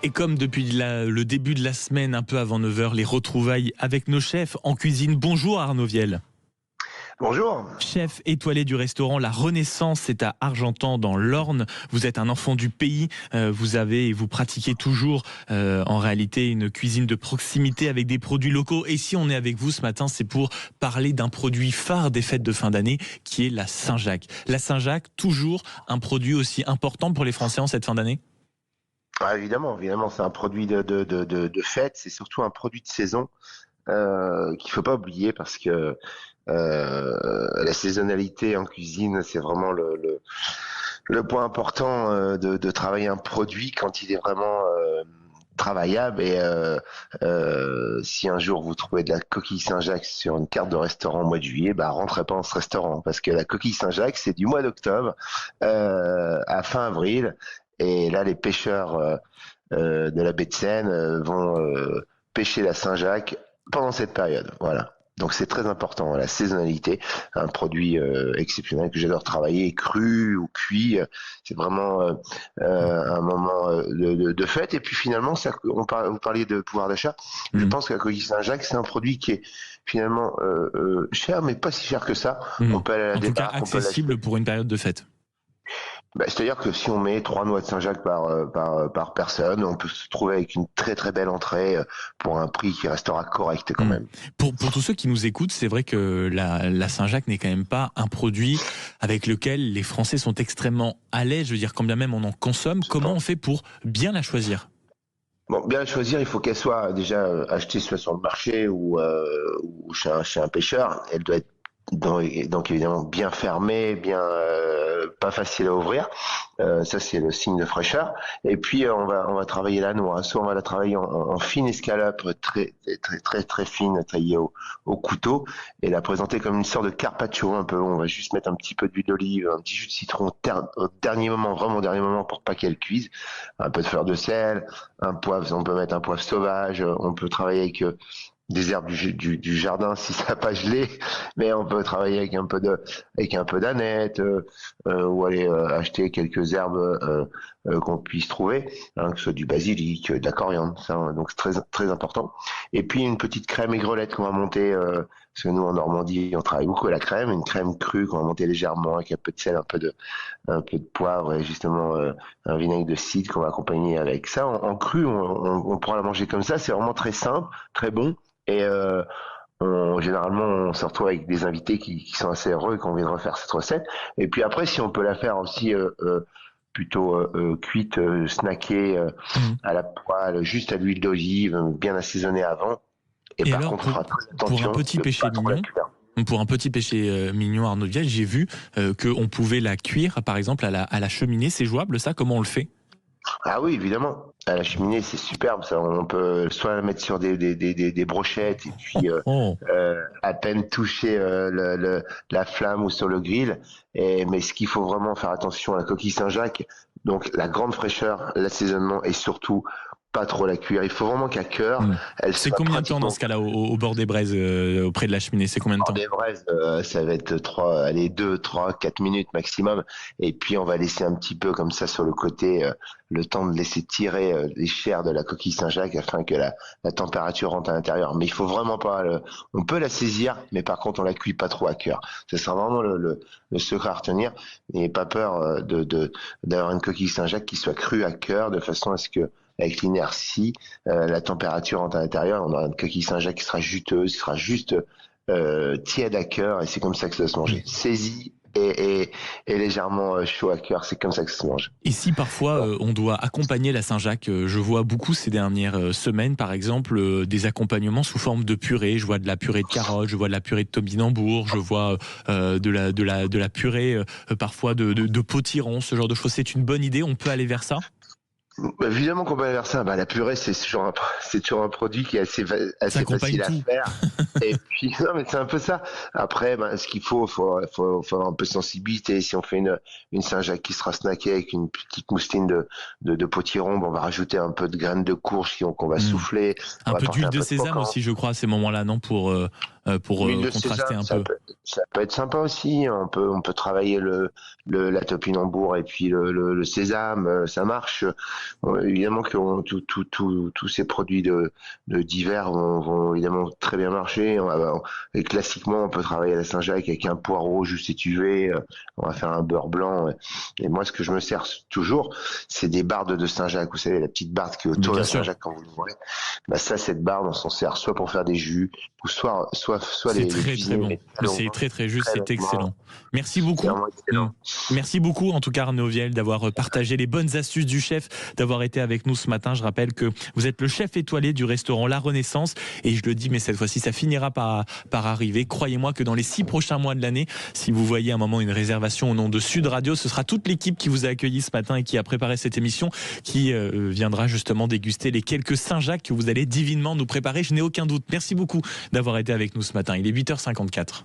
Et comme depuis le début de la semaine, un peu avant 9 h, les retrouvailles avec nos chefs en cuisine. Bonjour Arnaud Viel. Bonjour. Chef étoilé du restaurant La Renaissance, c'est à Argentan dans l'Orne. Vous êtes un enfant du pays, vous avez et vous pratiquez toujours en réalité une cuisine de proximité avec des produits locaux. Et si on est avec vous ce matin, c'est pour parler d'un produit phare des fêtes de fin d'année qui est la Saint-Jacques. La Saint-Jacques, toujours un produit aussi important pour les Français en cette fin d'année ? Ah, évidemment, c'est un produit de fête, c'est surtout un produit de saison qu'il faut pas oublier parce que la saisonnalité en cuisine, c'est vraiment le point important de travailler un produit quand il est vraiment travaillable. Et si un jour vous trouvez de la coquille Saint-Jacques sur une carte de restaurant au mois de juillet, rentrez pas dans ce restaurant parce que la coquille Saint-Jacques, c'est du mois d'octobre à fin avril. Et là, les pêcheurs de la baie de Seine vont pêcher la Saint-Jacques pendant cette période. Voilà. Donc c'est très important, la saisonnalité, un produit exceptionnel que j'adore travailler, cru ou cuit, c'est vraiment un moment de fête. Et puis finalement, vous parliez de pouvoir d'achat, je pense que la coquille Saint-Jacques, c'est un produit qui est finalement cher, mais pas si cher que ça. On peut aller à la en tout cas, débarque, accessible pour une période de fête. C'est-à-dire que si on met 3 noix de Saint-Jacques par personne, on peut se trouver avec une très très belle entrée pour un prix qui restera correct quand même. Pour tous ceux qui nous écoutent, c'est vrai que la Saint-Jacques n'est quand même pas un produit avec lequel les Français sont extrêmement à l'aise. Je veux dire, quand bien même on en consomme, comment on fait pour bien la choisir ? Bon, bien la choisir, il faut qu'elle soit déjà achetée soit sur le marché ou chez un pêcheur. Elle doit être donc évidemment bien fermé, pas facile à ouvrir. Ça c'est le signe de fraîcheur. Et puis on va travailler la noix. Soit on va la travailler en fine escalope, très fine, taillée au couteau, et la présenter comme une sorte de carpaccio un peu. On va juste mettre un petit peu d'huile d'olive, un petit jus de citron au dernier moment, vraiment au dernier moment pour pas qu'elle cuise. Un peu de fleur de sel, un poivre. On peut mettre un poivre sauvage. On peut travailler avec des herbes du jardin si ça n'a pas gelé, mais on peut travailler avec un peu d'aneth ou aller acheter quelques herbes qu'on puisse trouver, que ce soit du basilic, de la coriandre, ça, donc c'est très très important. Et puis une petite crème aigrelette qu'on va monter, parce que nous en Normandie on travaille beaucoup à la crème, une crème crue qu'on va monter légèrement avec un peu de sel, un peu de poivre et justement un vinaigre de cidre qu'on va accompagner avec ça. En cru, on pourra la manger comme ça, c'est vraiment très simple, très bon. Et généralement, on se retrouve avec des invités qui sont assez heureux qu'on vienne refaire cette recette. Et puis après, si on peut la faire aussi plutôt cuite, snackée à la poêle, juste à l'huile d'olive, bien assaisonnée avant. Et par alors, contre, on fera très attention pour un petit péché mignon, Arnaud Viel, j'ai vu qu'on pouvait la cuire, par exemple, à la cheminée. C'est jouable, ça ? Comment on le fait ? Ah oui, évidemment. À la cheminée, c'est superbe. Ça, on peut soit la mettre sur des brochettes et puis à peine toucher la flamme ou sur le grill. Mais ce qu'il faut vraiment faire attention à la coquille Saint-Jacques, donc la grande fraîcheur, l'assaisonnement et surtout pas trop la cuire. Il faut vraiment qu'à cœur, elle soit. C'est combien de temps dans ce cas-là au bord des braises, auprès de la cheminée ? C'est combien de temps ? Des braises, ça va être 2, 3, 4 minutes maximum. Et puis on va laisser un petit peu comme ça sur le côté, le temps de laisser tirer les chairs de la coquille Saint-Jacques afin que la température rentre à l'intérieur. Mais il faut vraiment pas. On peut la saisir, mais par contre on la cuit pas trop à cœur. Ce sera vraiment le secret à retenir. N'ayez pas peur d'avoir une coquille Saint-Jacques qui soit crue à cœur, de façon à ce que avec l'inertie, la température rentre à l'intérieur. On aura une coquille Saint-Jacques qui sera juteuse, qui sera juste tiède à cœur, et c'est comme ça que ça doit se manger. Saisi et légèrement chaud à cœur, c'est comme ça que ça se mange. Et si parfois on doit accompagner la Saint-Jacques, je vois beaucoup ces dernières semaines, par exemple, des accompagnements sous forme de purée. Je vois de la purée de carottes, je vois de la purée de topinambour, je vois de la purée parfois de potiron, ce genre de choses. C'est une bonne idée, on peut aller vers ça ? Évidemment qu'on peut aller vers ça. La purée, c'est toujours un produit qui est assez facile à faire. Et puis, non, mais c'est un peu ça. Après, ce qu'il faut avoir un peu de sensibilité. Si on fait une Saint-Jacques qui sera snackée avec une petite mousseline de potiron, on va rajouter un peu de graines de courge qu'on va souffler. Un peu d'huile de sésame aussi, je crois, à ces moments-là, non ? Pour contraster un peu. Ça peut être sympa aussi. On peut travailler la topinambour et puis le sésame, ça marche. évidemment que tous ces produits d'hiver vont évidemment très bien marcher. Et classiquement, on peut travailler à la Saint-Jacques avec un poireau juste étuvé. On va faire un beurre blanc. Et moi, ce que je me sers toujours, c'est des bardes de Saint-Jacques. Vous savez, la petite barde qui est autour de la Saint-Jacques quand vous l'ouvrez. Cette barde, on s'en sert soit pour faire des jus, ou soit c'est très bon. C'est très juste, c'est excellent. Merci beaucoup. Merci beaucoup en tout cas Arnaud Viel d'avoir partagé les bonnes astuces du chef, d'avoir été avec nous ce matin. Je rappelle que vous êtes le chef étoilé du restaurant La Renaissance et je le dis, mais cette fois-ci ça finira par arriver. Croyez-moi que dans les 6 prochains mois de l'année, si vous voyez à un moment une réservation au nom de Sud Radio, ce sera toute l'équipe qui vous a accueilli ce matin et qui a préparé cette émission qui viendra justement déguster les quelques Saint-Jacques que vous allez divinement nous préparer. Je n'ai aucun doute. Merci beaucoup d'avoir été avec nous ce matin. Il est 8h54.